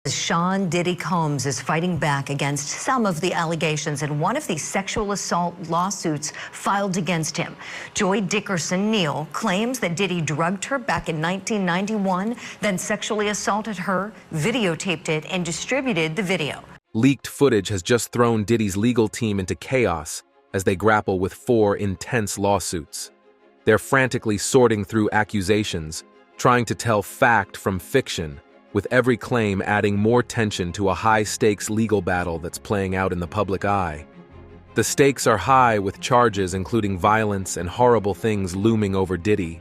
Sean Diddy Combs is fighting back against some of the allegations in one of the sexual assault lawsuits filed against him. Joy Dickerson Neal claims that Diddy drugged her back in 1991, then sexually assaulted her, videotaped it, and distributed the video. Leaked footage has just thrown Diddy's legal team into chaos as they grapple with 4 intense lawsuits. They're frantically sorting through accusations, trying to tell fact from fiction, with every claim adding more tension to a high-stakes legal battle that's playing out in the public eye. The stakes are high, with charges including violence and horrible things looming over Diddy.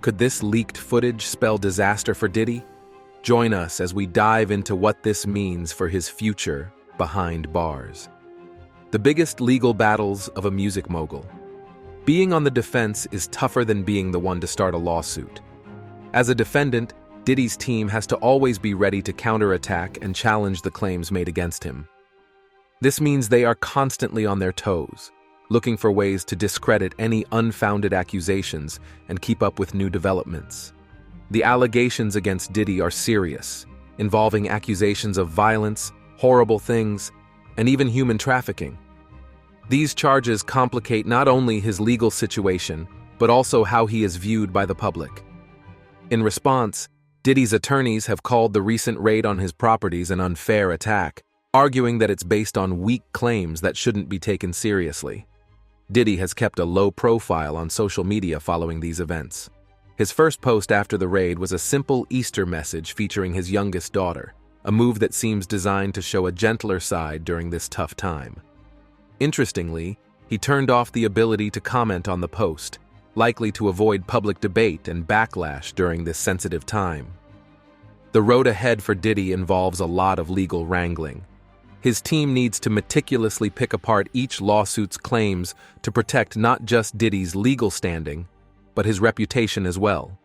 Could this leaked footage spell disaster for Diddy? Join us as we dive into what this means for his future behind bars. The biggest legal battles of a music mogul. Being on the defense is tougher than being the one to start a lawsuit. As a defendant, Diddy's team has to always be ready to counterattack and challenge the claims made against him. This means they are constantly on their toes, looking for ways to discredit any unfounded accusations and keep up with new developments. The allegations against Diddy are serious, involving accusations of violence, horrible things, and even human trafficking. These charges complicate not only his legal situation, but also how he is viewed by the public. In response, Diddy's attorneys have called the recent raid on his properties an unfair attack, arguing that it's based on weak claims that shouldn't be taken seriously. Diddy has kept a low profile on social media following these events. His first post after the raid was a simple Easter message featuring his youngest daughter, a move that seems designed to show a gentler side during this tough time. Interestingly, he turned off the ability to comment on the post, likely to avoid public debate and backlash during this sensitive time. The road ahead for Diddy involves a lot of legal wrangling. His team needs to meticulously pick apart each lawsuit's claims to protect not just Diddy's legal standing, but his reputation as well.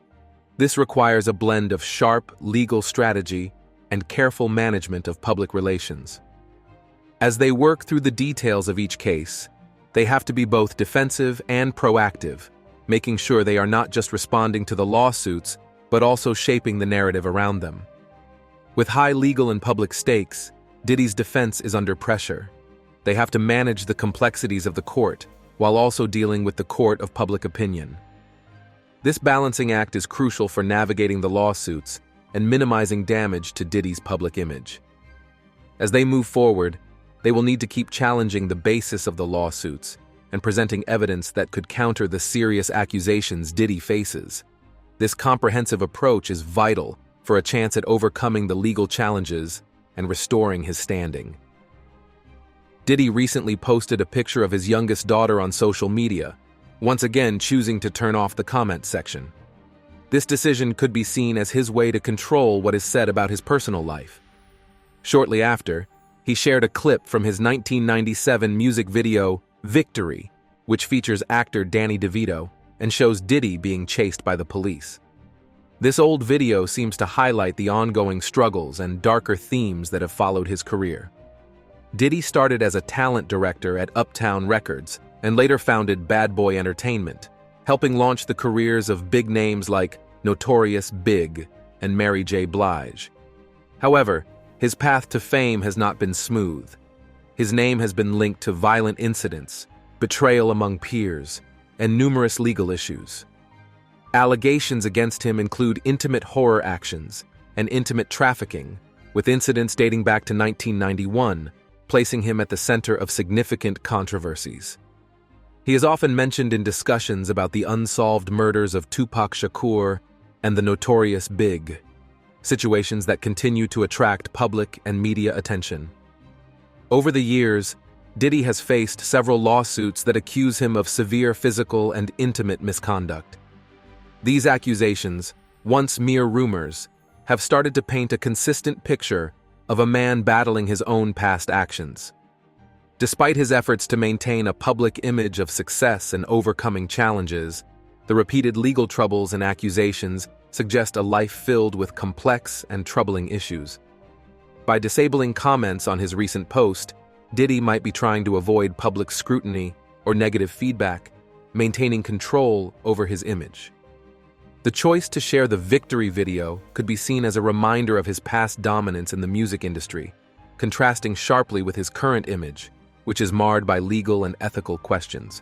This requires a blend of sharp legal strategy and careful management of public relations. As they work through the details of each case, they have to be both defensive and proactive, making sure they are not just responding to the lawsuits, but also shaping the narrative around them. With high legal and public stakes, Diddy's defense is under pressure. They have to manage the complexities of the court, while also dealing with the court of public opinion. This balancing act is crucial for navigating the lawsuits and minimizing damage to Diddy's public image. As they move forward, they will need to keep challenging the basis of the lawsuits and presenting evidence that could counter the serious accusations Diddy faces. This comprehensive approach is vital for a chance at overcoming the legal challenges and restoring his standing. Diddy recently posted a picture of his youngest daughter on social media, once again choosing to turn off the comment section. This decision could be seen as his way to control what is said about his personal life. Shortly after, he shared a clip from his 1997 music video, Victory, which features actor Danny DeVito and shows Diddy being chased by the police. This old video seems to highlight the ongoing struggles and darker themes that have followed his career. Diddy started as a talent director at Uptown Records and later founded Bad Boy Entertainment, helping launch the careers of big names like Notorious Big and Mary J. Blige. However, his path to fame has not been smooth. His name has been linked to violent incidents, betrayal among peers, and numerous legal issues. Allegations against him include intimate horror actions and intimate trafficking, with incidents dating back to 1991, placing him at the center of significant controversies. He is often mentioned in discussions about the unsolved murders of Tupac Shakur and the Notorious Big, situations that continue to attract public and media attention. Over the years, Diddy has faced several lawsuits that accuse him of severe physical and intimate misconduct. These accusations, once mere rumors, have started to paint a consistent picture of a man battling his own past actions. Despite his efforts to maintain a public image of success and overcoming challenges, the repeated legal troubles and accusations suggest a life filled with complex and troubling issues. By disabling comments on his recent post, Diddy might be trying to avoid public scrutiny or negative feedback, maintaining control over his image. The choice to share the victory video could be seen as a reminder of his past dominance in the music industry, contrasting sharply with his current image, which is marred by legal and ethical questions.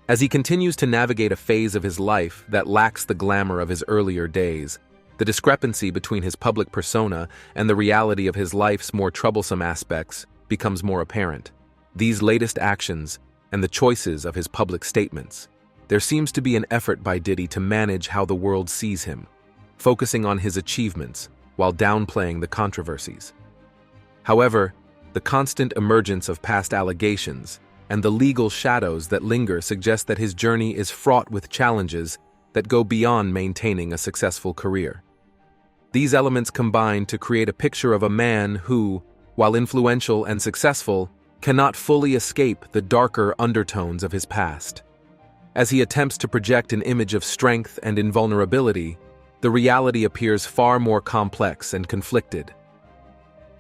As he continues to navigate a phase of his life that lacks the glamour of his earlier days, the discrepancy between his public persona and the reality of his life's more troublesome aspects becomes more apparent. These latest actions and the choices of his public statements, there seems to be an effort by Diddy to manage how the world sees him, focusing on his achievements while downplaying the controversies. However, the constant emergence of past allegations and the legal shadows that linger suggest that his journey is fraught with challenges that go beyond maintaining a successful career. These elements combine to create a picture of a man who, while influential and successful, cannot fully escape the darker undertones of his past. As he attempts to project an image of strength and invulnerability, the reality appears far more complex and conflicted.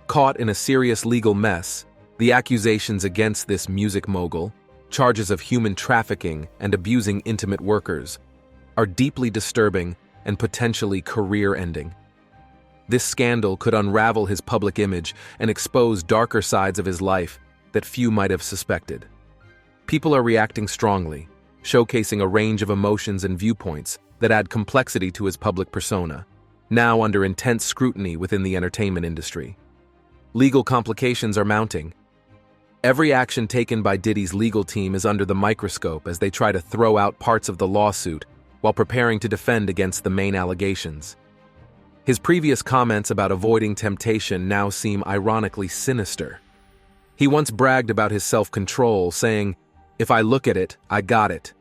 Caught in a serious legal mess, the accusations against this music mogul, charges of human trafficking and abusing intimate workers, are deeply disturbing and potentially career-ending. This scandal could unravel his public image and expose darker sides of his life that few might have suspected. People are reacting strongly, showcasing a range of emotions and viewpoints that add complexity to his public persona, now under intense scrutiny within the entertainment industry. Legal complications are mounting. Every action taken by Diddy's legal team is under the microscope as they try to throw out parts of the lawsuit while preparing to defend against the main allegations. His previous comments about avoiding temptation now seem ironically sinister. He once bragged about his self-control, saying, "If I look at it, I got it,"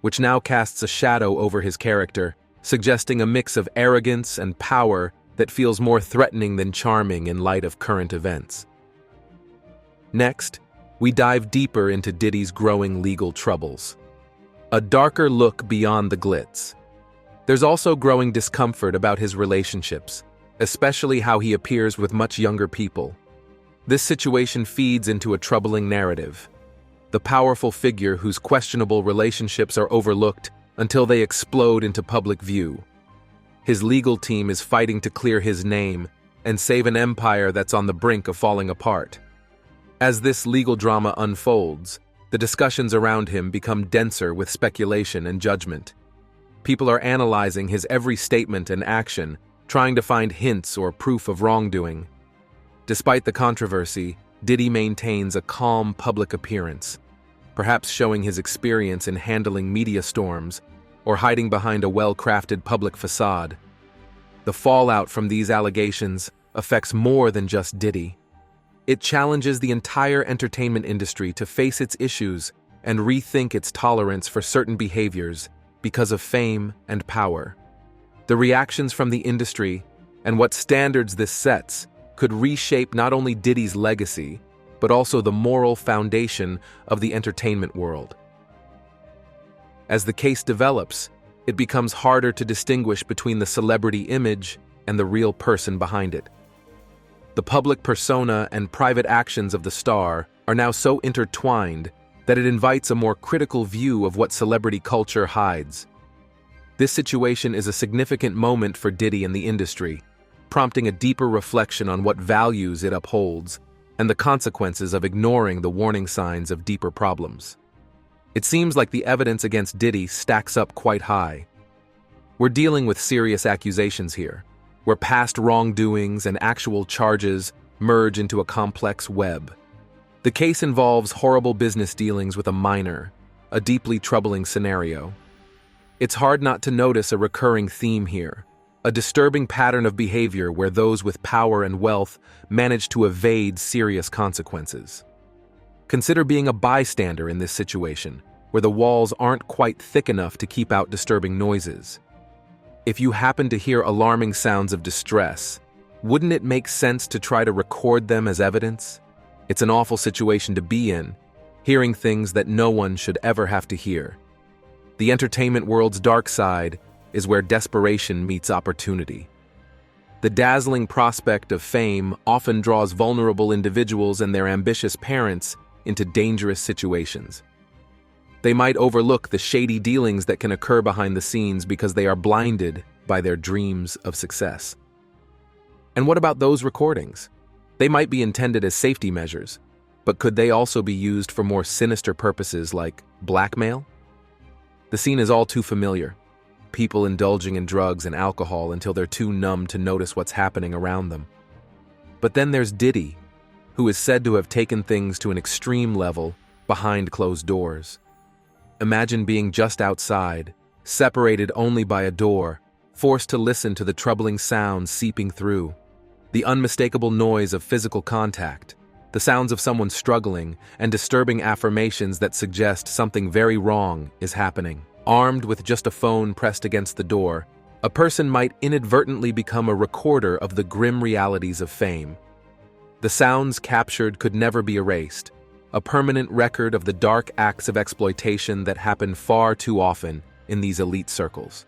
which now casts a shadow over his character, suggesting a mix of arrogance and power that feels more threatening than charming in light of current events. Next, we dive deeper into Diddy's growing legal troubles. A darker look beyond the glitz. There's also growing discomfort about his relationships, especially how he appears with much younger people. This situation feeds into a troubling narrative. The powerful figure whose questionable relationships are overlooked until they explode into public view. His legal team is fighting to clear his name and save an empire that's on the brink of falling apart. As this legal drama unfolds, the discussions around him become denser with speculation and judgment. People are analyzing his every statement and action, trying to find hints or proof of wrongdoing. Despite the controversy, Diddy maintains a calm public appearance, perhaps showing his experience in handling media storms or hiding behind a well-crafted public facade. The fallout from these allegations affects more than just Diddy. It challenges the entire entertainment industry to face its issues and rethink its tolerance for certain behaviors because of fame and power. The reactions from the industry and what standards this sets could reshape not only Diddy's legacy, but also the moral foundation of the entertainment world. As the case develops, it becomes harder to distinguish between the celebrity image and the real person behind it. The public persona and private actions of the star are now so intertwined that it invites a more critical view of what celebrity culture hides. This situation is a significant moment for Diddy and the industry, prompting a deeper reflection on what values it upholds and the consequences of ignoring the warning signs of deeper problems. It seems like the evidence against Diddy stacks up quite high. We're dealing with serious accusations here, where past wrongdoings and actual charges merge into a complex web. The case involves horrible business dealings with a minor, a deeply troubling scenario. It's hard not to notice a recurring theme here, a disturbing pattern of behavior where those with power and wealth manage to evade serious consequences. Consider being a bystander in this situation, where the walls aren't quite thick enough to keep out disturbing noises. If you happen to hear alarming sounds of distress, wouldn't it make sense to try to record them as evidence? It's an awful situation to be in, hearing things that no one should ever have to hear. The entertainment world's dark side is where desperation meets opportunity. The dazzling prospect of fame often draws vulnerable individuals and their ambitious parents into dangerous situations. They might overlook the shady dealings that can occur behind the scenes because they are blinded by their dreams of success. And what about those recordings? They might be intended as safety measures, but could they also be used for more sinister purposes like blackmail? The scene is all too familiar. People indulging in drugs and alcohol until they're too numb to notice what's happening around them. But then there's Diddy, who is said to have taken things to an extreme level behind closed doors. Imagine being just outside, separated only by a door, forced to listen to the troubling sounds seeping through, the unmistakable noise of physical contact, the sounds of someone struggling, and disturbing affirmations that suggest something very wrong is happening. Armed with just a phone pressed against the door, a person might inadvertently become a recorder of the grim realities of fame. The sounds captured could never be erased, a permanent record of the dark acts of exploitation that happen far too often in these elite circles.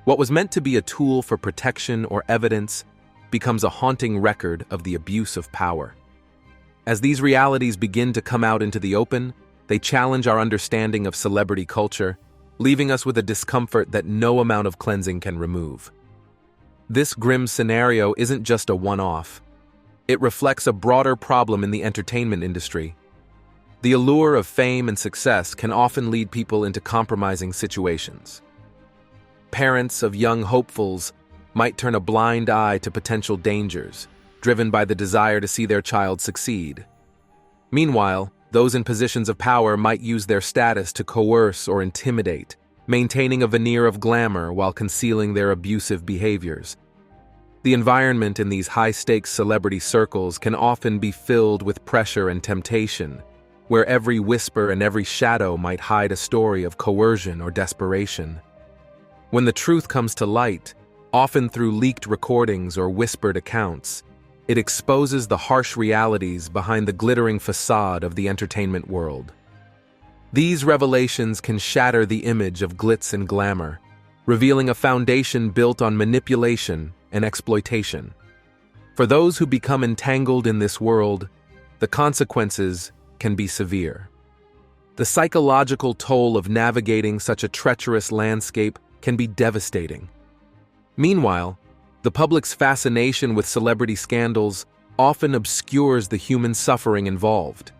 What was meant to be a tool for protection or evidence becomes a haunting record of the abuse of power. As these realities begin to come out into the open, they challenge our understanding of celebrity culture, leaving us with a discomfort that no amount of cleansing can remove. This grim scenario isn't just a one-off. It reflects a broader problem in the entertainment industry. The allure of fame and success can often lead people into compromising situations. Parents of young hopefuls might turn a blind eye to potential dangers, driven by the desire to see their child succeed. Meanwhile, those in positions of power might use their status to coerce or intimidate, maintaining a veneer of glamour while concealing their abusive behaviors. The environment in these high-stakes celebrity circles can often be filled with pressure and temptation, where every whisper and every shadow might hide a story of coercion or desperation. When the truth comes to light, often through leaked recordings or whispered accounts, it exposes the harsh realities behind the glittering facade of the entertainment world. These revelations can shatter the image of glitz and glamour, revealing a foundation built on manipulation and exploitation. For those who become entangled in this world, the consequences can be severe. The psychological toll of navigating such a treacherous landscape can be devastating. Meanwhile, the public's fascination with celebrity scandals often obscures the human suffering involved.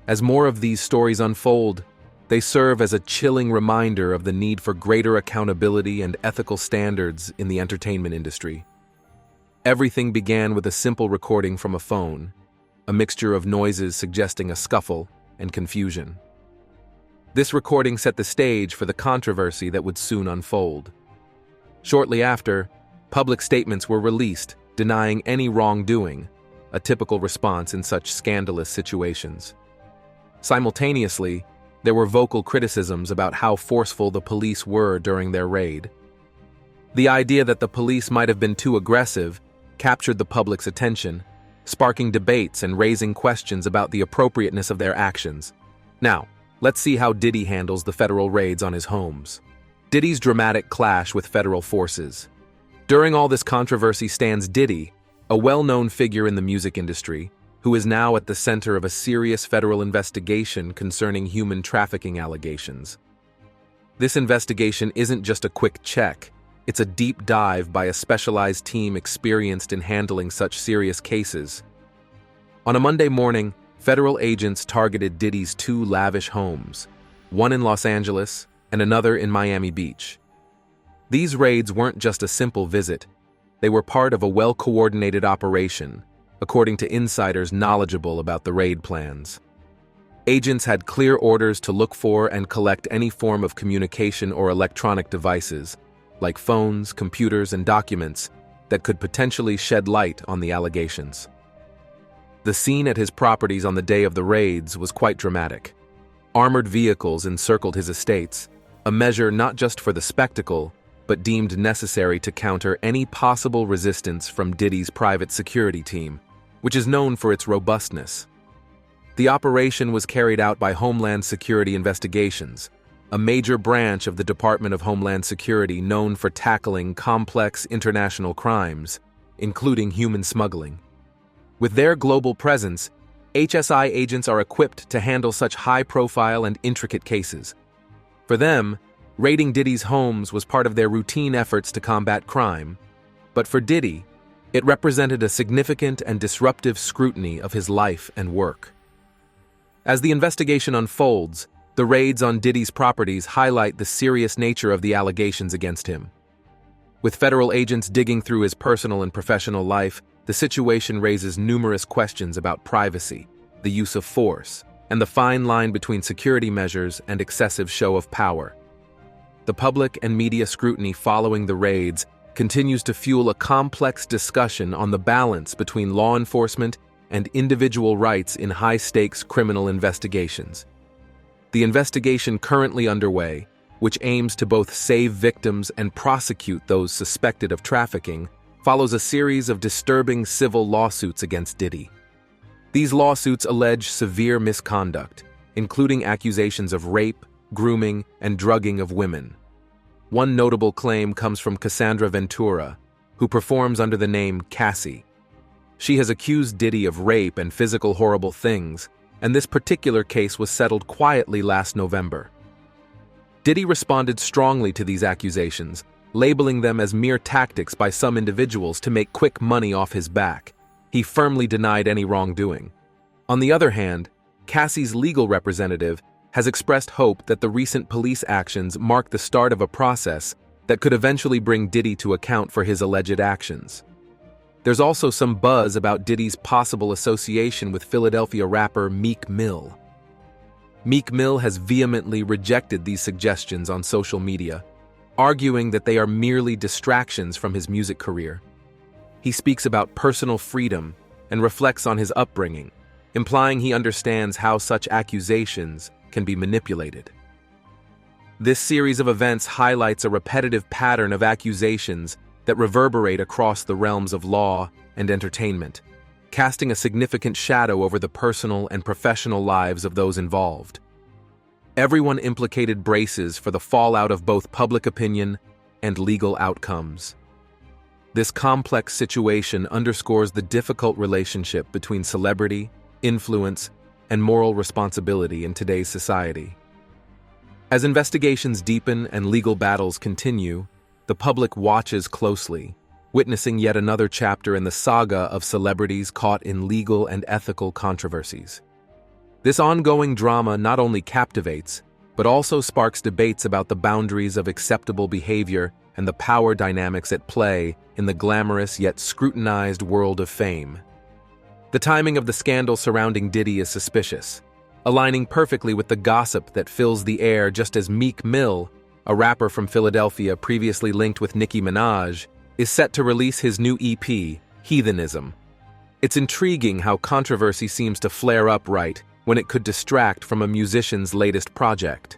As more of these stories unfold, they serve as a chilling reminder of the need for greater accountability and ethical standards in the entertainment industry. Everything began with a simple recording from a phone, a mixture of noises suggesting a scuffle and confusion. This recording set the stage for the controversy that would soon unfold. Shortly after, public statements were released denying any wrongdoing, a typical response in such scandalous situations. Simultaneously, there were vocal criticisms about how forceful the police were during their raid. The idea that the police might have been too aggressive captured the public's attention, sparking debates and raising questions about the appropriateness of their actions. Now, let's see how Diddy handles the federal raids on his homes. Diddy's dramatic clash with federal forces. During all this controversy stands Diddy, a well-known figure in the music industry, who is now at the center of a serious federal investigation concerning human trafficking allegations. This investigation isn't just a quick check, it's a deep dive by a specialized team experienced in handling such serious cases. On a Monday morning, federal agents targeted Diddy's two lavish homes, one in Los Angeles and another in Miami Beach. These raids weren't just a simple visit, they were part of a well-coordinated operation, according to insiders knowledgeable about the raid plans. Agents had clear orders to look for and collect any form of communication or electronic devices, like phones, computers, and documents, that could potentially shed light on the allegations. The scene at his properties on the day of the raids was quite dramatic. Armored vehicles encircled his estates, a measure not just for the spectacle, but deemed necessary to counter any possible resistance from Diddy's private security team, which is known for its robustness. The operation was carried out by Homeland Security Investigations, a major branch of the Department of Homeland Security known for tackling complex international crimes, including human smuggling. With their global presence, HSI agents are equipped to handle such high-profile and intricate cases. For them, raiding Diddy's homes was part of their routine efforts to combat crime, but for Diddy, it represented a significant and disruptive scrutiny of his life and work. As the investigation unfolds, the raids on Diddy's properties highlight the serious nature of the allegations against him. With federal agents digging through his personal and professional life, the situation raises numerous questions about privacy, the use of force, and the fine line between security measures and excessive show of power. The public and media scrutiny following the raids continues to fuel a complex discussion on the balance between law enforcement and individual rights in high-stakes criminal investigations. The investigation currently underway, which aims to both save victims and prosecute those suspected of trafficking, follows a series of disturbing civil lawsuits against Diddy. These lawsuits allege severe misconduct, including accusations of rape, grooming, and drugging of women. One notable claim comes from Cassandra Ventura, who performs under the name Cassie. She has accused Diddy of rape and physical horrible things, and this particular case was settled quietly last November. Diddy responded strongly to these accusations, labeling them as mere tactics by some individuals to make quick money off his back. He firmly denied any wrongdoing. On the other hand, Cassie's legal representative has expressed hope that the recent police actions mark the start of a process that could eventually bring Diddy to account for his alleged actions. There's also some buzz about Diddy's possible association with Philadelphia rapper Meek Mill. Meek Mill has vehemently rejected these suggestions on social media, arguing that they are merely distractions from his music career. He speaks about personal freedom and reflects on his upbringing, implying he understands how such accusations can be manipulated. This series of events highlights a repetitive pattern of accusations that reverberate across the realms of law and entertainment, casting a significant shadow over the personal and professional lives of those involved. Everyone implicated braces for the fallout of both public opinion and legal outcomes. This complex situation underscores the difficult relationship between celebrity, influence, and moral responsibility in today's society. As investigations deepen and legal battles continue, the public watches closely, witnessing yet another chapter in the saga of celebrities caught in legal and ethical controversies. This ongoing drama not only captivates, but also sparks debates about the boundaries of acceptable behavior and the power dynamics at play in the glamorous yet scrutinized world of fame. The timing of the scandal surrounding Diddy is suspicious, aligning perfectly with the gossip that fills the air just as Meek Mill, a rapper from Philadelphia previously linked with Nicki Minaj, is set to release his new EP, Heathenism. It's intriguing how controversy seems to flare up right when it could distract from a musician's latest project.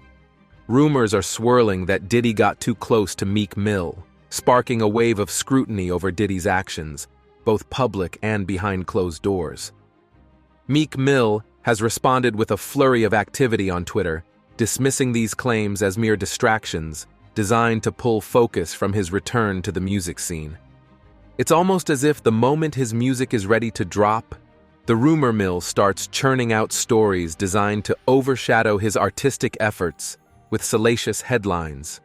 Rumors are swirling that Diddy got too close to Meek Mill, sparking a wave of scrutiny over Diddy's actions, both public and behind closed doors. Meek Mill has responded with a flurry of activity on Twitter, dismissing these claims as mere distractions designed to pull focus from his return to the music scene. It's almost as if the moment his music is ready to drop, the rumor mill starts churning out stories designed to overshadow his artistic efforts with salacious headlines.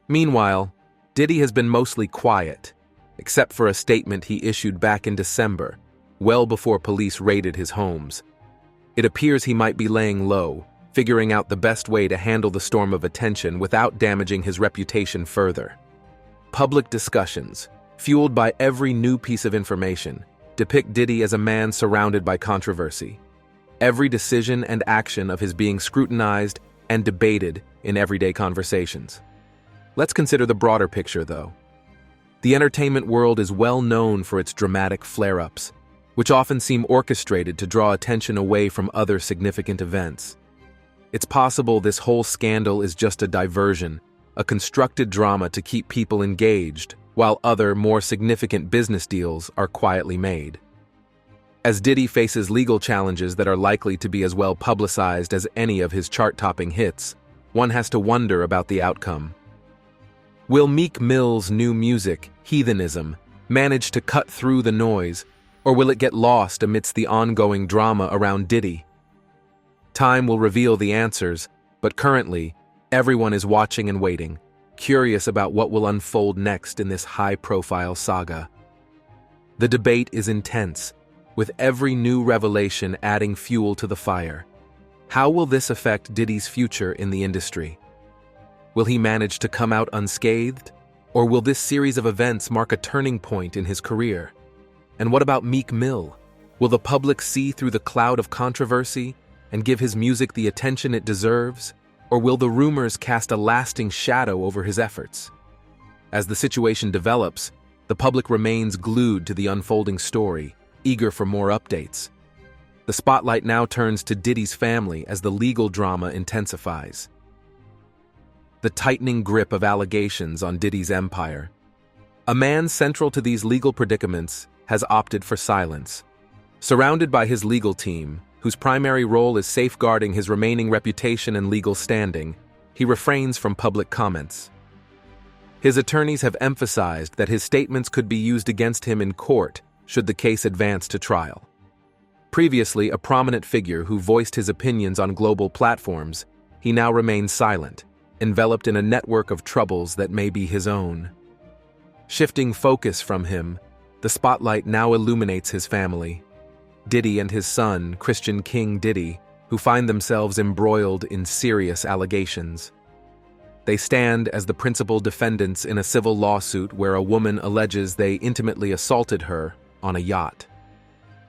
Meanwhile, Diddy has been mostly quiet, except for a statement he issued back in December, well before police raided his homes. It appears he might be laying low, figuring out the best way to handle the storm of attention without damaging his reputation further. Public discussions, fueled by every new piece of information, depict Diddy as a man surrounded by controversy. Every decision and action of his being scrutinized and debated in everyday conversations. Let's consider the broader picture, though. The entertainment world is well known for its dramatic flare-ups, which often seem orchestrated to draw attention away from other significant events. It's possible this whole scandal is just a diversion, a constructed drama to keep people engaged, while other, more significant business deals are quietly made. As Diddy faces legal challenges that are likely to be as well publicized as any of his chart-topping hits, one has to wonder about the outcome. Will Meek Mill's new music, Heathenism, manage to cut through the noise, Or will it get lost amidst the ongoing drama around Diddy? Time will reveal the answers, but currently, everyone is watching and waiting, curious about what will unfold next in this high-profile saga. The debate is intense, with every new revelation adding fuel to the fire. How will this affect Diddy's future in the industry? Will he manage to come out unscathed? Or will this series of events mark a turning point in his career? And what about Meek Mill? Will the public see through the cloud of controversy and give his music the attention it deserves? Or will the rumors cast a lasting shadow over his efforts? As the situation develops, the public remains glued to the unfolding story, eager for more updates. The spotlight now turns to Diddy's family as the legal drama intensifies. The tightening grip of allegations on Diddy's empire. A man central to these legal predicaments has opted for silence. Surrounded by his legal team, whose primary role is safeguarding his remaining reputation and legal standing, he refrains from public comments. His attorneys have emphasized that his statements could be used against him in court should the case advance to trial. Previously a prominent figure who voiced his opinions on global platforms, he now remains silent, enveloped in a network of troubles that may be his own. Shifting focus from him, the spotlight now illuminates his family. Diddy and his son, Christian King Diddy, who find themselves embroiled in serious allegations. They stand as the principal defendants in a civil lawsuit where a woman alleges they intimately assaulted her on a yacht.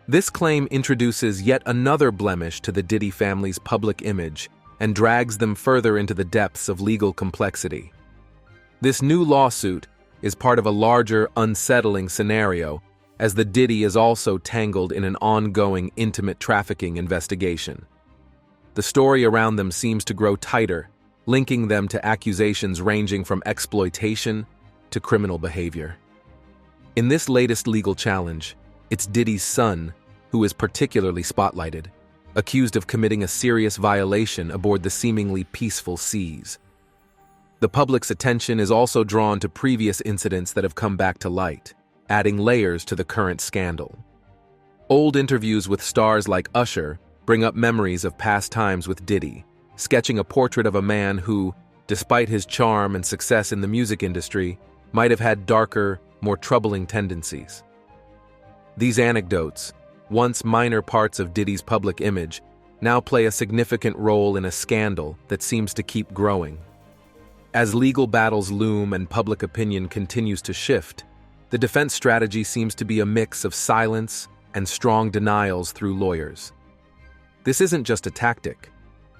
This claim introduces yet another blemish to the Diddy family's public image and drags them further into the depths of legal complexity. This new lawsuit is part of a larger, unsettling scenario, as the Diddy is also tangled in an ongoing intimate trafficking investigation. The story around them seems to grow tighter, linking them to accusations ranging from exploitation to criminal behavior. In this latest legal challenge, it's Diddy's son who is particularly spotlighted, accused of committing a serious violation aboard the seemingly peaceful seas. The public's attention is also drawn to previous incidents that have come back to light, adding layers to the current scandal. Old interviews with stars like Usher bring up memories of past times with Diddy, sketching a portrait of a man who, despite his charm and success in the music industry, might have had darker, more troubling tendencies. These anecdotes, once minor parts of Diddy's public image, now play a significant role in a scandal that seems to keep growing. As legal battles loom and public opinion continues to shift, the defense strategy seems to be a mix of silence and strong denials through lawyers. This isn't just a tactic.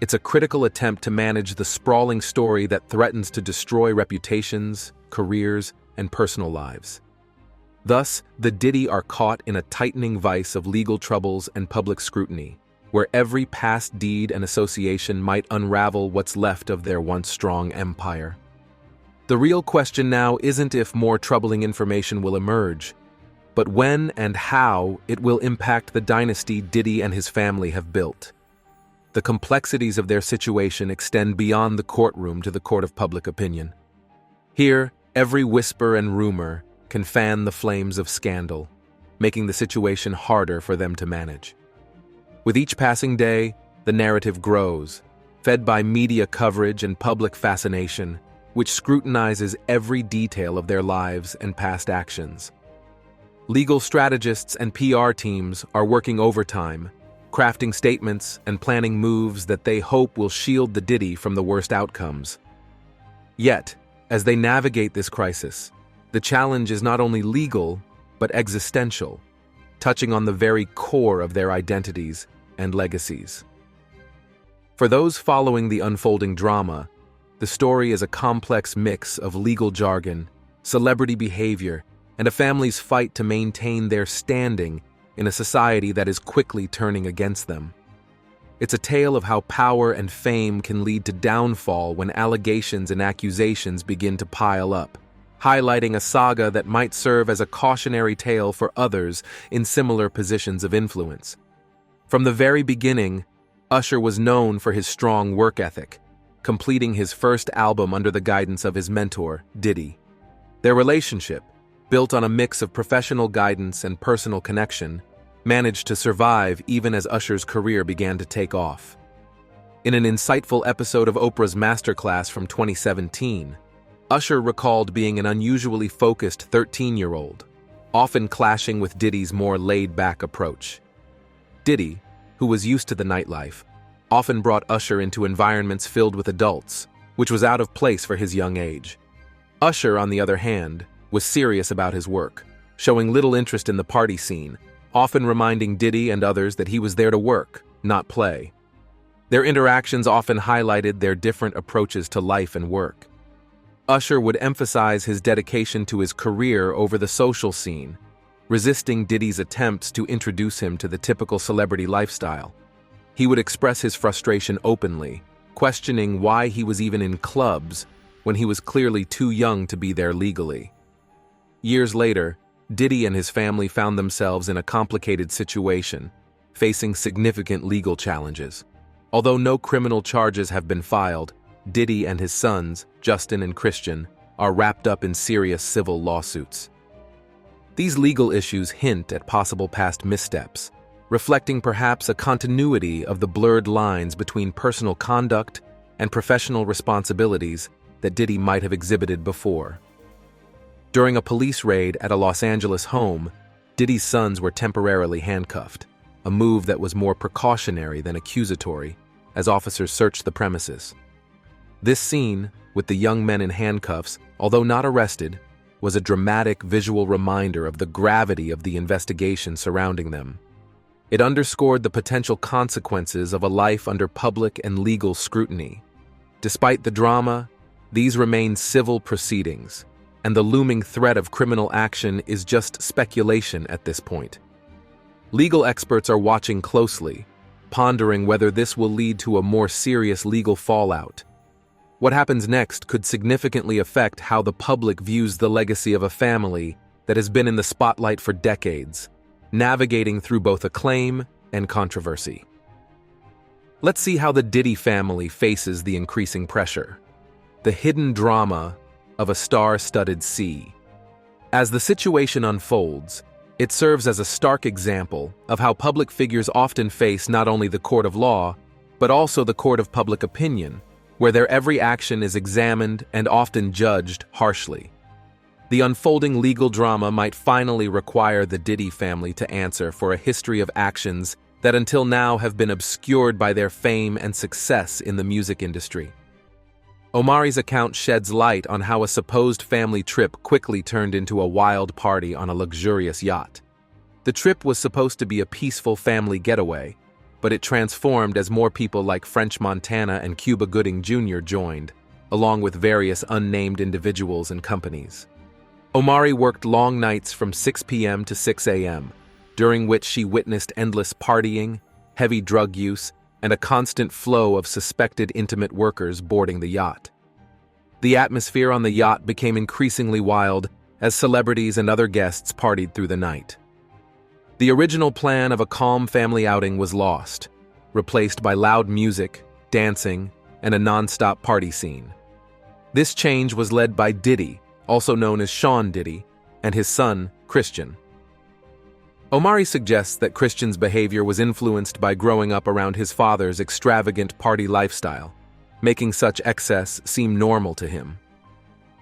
It's a critical attempt to manage the sprawling story that threatens to destroy reputations, careers, and personal lives. Thus, the Diddy are caught in a tightening vice of legal troubles and public scrutiny, where every past deed and association might unravel what's left of their once strong empire. The real question now isn't if more troubling information will emerge, but when and how it will impact the dynasty Diddy and his family have built. The complexities of their situation extend beyond the courtroom to the court of public opinion. Here, every whisper and rumor can fan the flames of scandal, making the situation harder for them to manage. With each passing day, the narrative grows, fed by media coverage and public fascination, which scrutinizes every detail of their lives and past actions. Legal strategists and PR teams are working overtime, crafting statements and planning moves that they hope will shield the Diddy from the worst outcomes. Yet, as they navigate this crisis, the challenge is not only legal, but existential, touching on the very core of their identities and legacies. For those following the unfolding drama, the story is a complex mix of legal jargon, celebrity behavior, and a family's fight to maintain their standing in a society that is quickly turning against them. It's a tale of how power and fame can lead to downfall when allegations and accusations begin to pile up, highlighting a saga that might serve as a cautionary tale for others in similar positions of influence. From the very beginning, Usher was known for his strong work ethic, completing his first album under the guidance of his mentor, Diddy. Their relationship, built on a mix of professional guidance and personal connection, managed to survive even as Usher's career began to take off. In an insightful episode of Oprah's Masterclass from 2017, Usher recalled being an unusually focused 13-year-old, often clashing with Diddy's more laid-back approach. Diddy, who was used to the nightlife, often brought Usher into environments filled with adults, which was out of place for his young age. Usher, on the other hand, was serious about his work, showing little interest in the party scene, often reminding Diddy and others that he was there to work, not play. Their interactions often highlighted their different approaches to life and work. Usher would emphasize his dedication to his career over the social scene, resisting Diddy's attempts to introduce him to the typical celebrity lifestyle. He would express his frustration openly, questioning why he was even in clubs when he was clearly too young to be there legally. Years later, Diddy and his family found themselves in a complicated situation, facing significant legal challenges. Although no criminal charges have been filed, Diddy and his sons, Justin and Christian, are wrapped up in serious civil lawsuits. These legal issues hint at possible past missteps, reflecting perhaps a continuity of the blurred lines between personal conduct and professional responsibilities that Diddy might have exhibited before. During a police raid at a Los Angeles home, Diddy's sons were temporarily handcuffed, a move that was more precautionary than accusatory, as officers searched the premises. This scene, with the young men in handcuffs, although not arrested, was a dramatic visual reminder of the gravity of the investigation surrounding them. It underscored the potential consequences of a life under public and legal scrutiny. Despite the drama, these remain civil proceedings, and the looming threat of criminal action is just speculation at this point. Legal experts are watching closely, pondering whether this will lead to a more serious legal fallout. What happens next could significantly affect how the public views the legacy of a family that has been in the spotlight for decades, navigating through both acclaim and controversy. Let's see how the Diddy family faces the increasing pressure. The hidden drama of a star-studded sea. As the situation unfolds, it serves as a stark example of how public figures often face not only the court of law, but also the court of public opinion, where their every action is examined and often judged harshly. The unfolding legal drama might finally require the Diddy family to answer for a history of actions that until now have been obscured by their fame and success in the music industry. Omari's account sheds light on how a supposed family trip quickly turned into a wild party on a luxurious yacht. The trip was supposed to be a peaceful family getaway, but it transformed as more people like French Montana and Cuba Gooding Jr. joined, along with various unnamed individuals and companies. Omari worked long nights from 6 p.m. to 6 a.m., during which she witnessed endless partying, heavy drug use, and a constant flow of suspected intimate workers boarding the yacht. The atmosphere on the yacht became increasingly wild as celebrities and other guests partied through the night. The original plan of a calm family outing was lost, replaced by loud music, dancing, and a non-stop party scene. This change was led by Diddy, also known as Sean Diddy, and his son, Christian. Omari suggests that Christian's behavior was influenced by growing up around his father's extravagant party lifestyle, making such excess seem normal to him.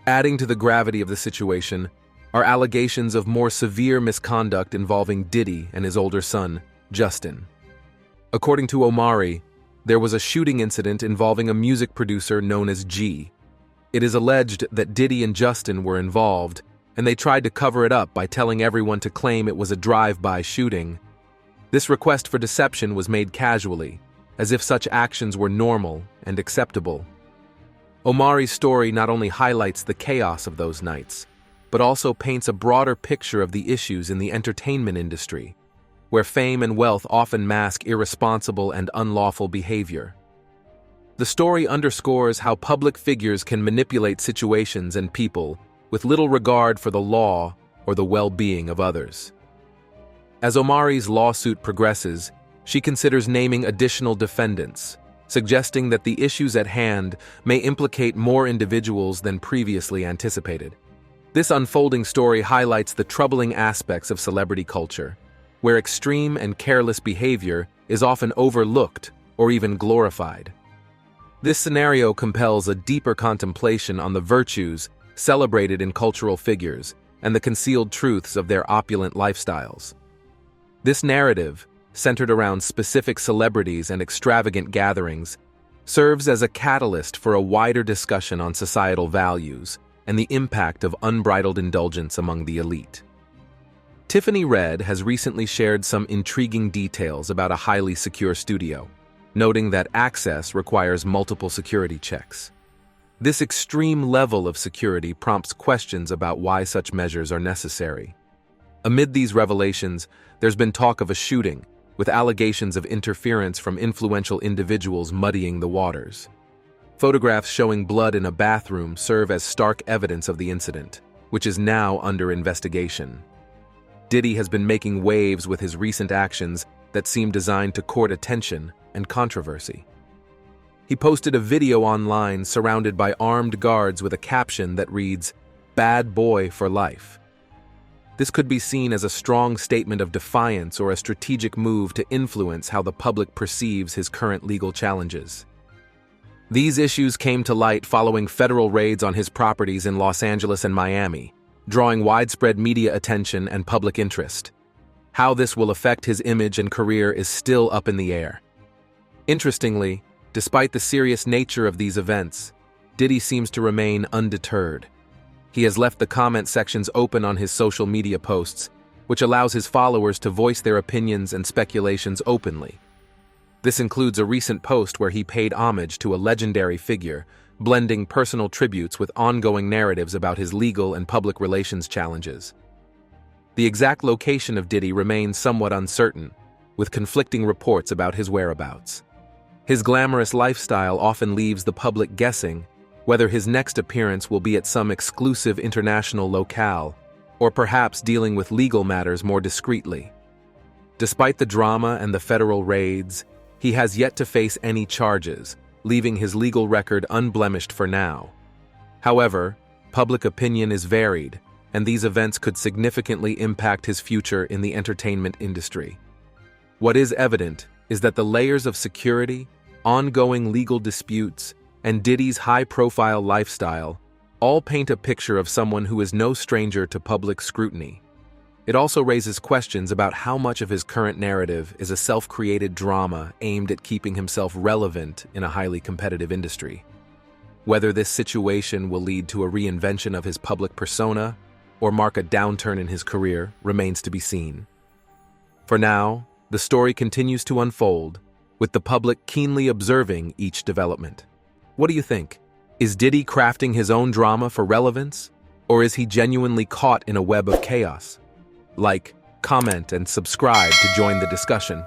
Adding to the gravity of the situation are allegations of more severe misconduct involving Diddy and his older son, Justin. According to Omari, there was a shooting incident involving a music producer known as G. It is alleged that Diddy and Justin were involved, and they tried to cover it up by telling everyone to claim it was a drive-by shooting. This request for deception was made casually, as if such actions were normal and acceptable. Omari's story not only highlights the chaos of those nights, but also paints a broader picture of the issues in the entertainment industry, where fame and wealth often mask irresponsible and unlawful behavior. The story underscores how public figures can manipulate situations and people with little regard for the law or the well-being of others. As Omari's lawsuit progresses, she considers naming additional defendants, suggesting that the issues at hand may implicate more individuals than previously anticipated. This unfolding story highlights the troubling aspects of celebrity culture, where extreme and careless behavior is often overlooked or even glorified. This scenario compels a deeper contemplation on the virtues celebrated in cultural figures and the concealed truths of their opulent lifestyles. This narrative, centered around specific celebrities and extravagant gatherings, serves as a catalyst for a wider discussion on societal values and the impact of unbridled indulgence among the elite. Tiffany Red has recently shared some intriguing details about a highly secure studio, noting that access requires multiple security checks. This extreme level of security prompts questions about why such measures are necessary. Amid these revelations, there's been talk of a shooting, with allegations of interference from influential individuals muddying the waters. Photographs showing blood in a bathroom serve as stark evidence of the incident, which is now under investigation. Diddy has been making waves with his recent actions that seem designed to court attention and controversy. He posted a video online surrounded by armed guards with a caption that reads, "Bad boy for life." This could be seen as a strong statement of defiance or a strategic move to influence how the public perceives his current legal challenges. These issues came to light following federal raids on his properties in Los Angeles and Miami, drawing widespread media attention and public interest. How this will affect his image and career is still up in the air. Interestingly, despite the serious nature of these events, Diddy seems to remain undeterred. He has left the comment sections open on his social media posts, which allows his followers to voice their opinions and speculations openly. This includes a recent post where he paid homage to a legendary figure, blending personal tributes with ongoing narratives about his legal and public relations challenges. The exact location of Diddy remains somewhat uncertain, with conflicting reports about his whereabouts. His glamorous lifestyle often leaves the public guessing whether his next appearance will be at some exclusive international locale, or perhaps dealing with legal matters more discreetly. Despite the drama and the federal raids, he has yet to face any charges, leaving his legal record unblemished for now. However, public opinion is varied, and these events could significantly impact his future in the entertainment industry. What is evident is that the layers of security, ongoing legal disputes, and Diddy's high-profile lifestyle all paint a picture of someone who is no stranger to public scrutiny. It also raises questions about how much of his current narrative is a self-created drama aimed at keeping himself relevant in a highly competitive industry. Whether this situation will lead to a reinvention of his public persona or mark a downturn in his career remains to be seen. For now, the story continues to unfold, with the public keenly observing each development. What do you think? Is Diddy crafting his own drama for relevance, or is he genuinely caught in a web of chaos? Like, comment, and subscribe to join the discussion.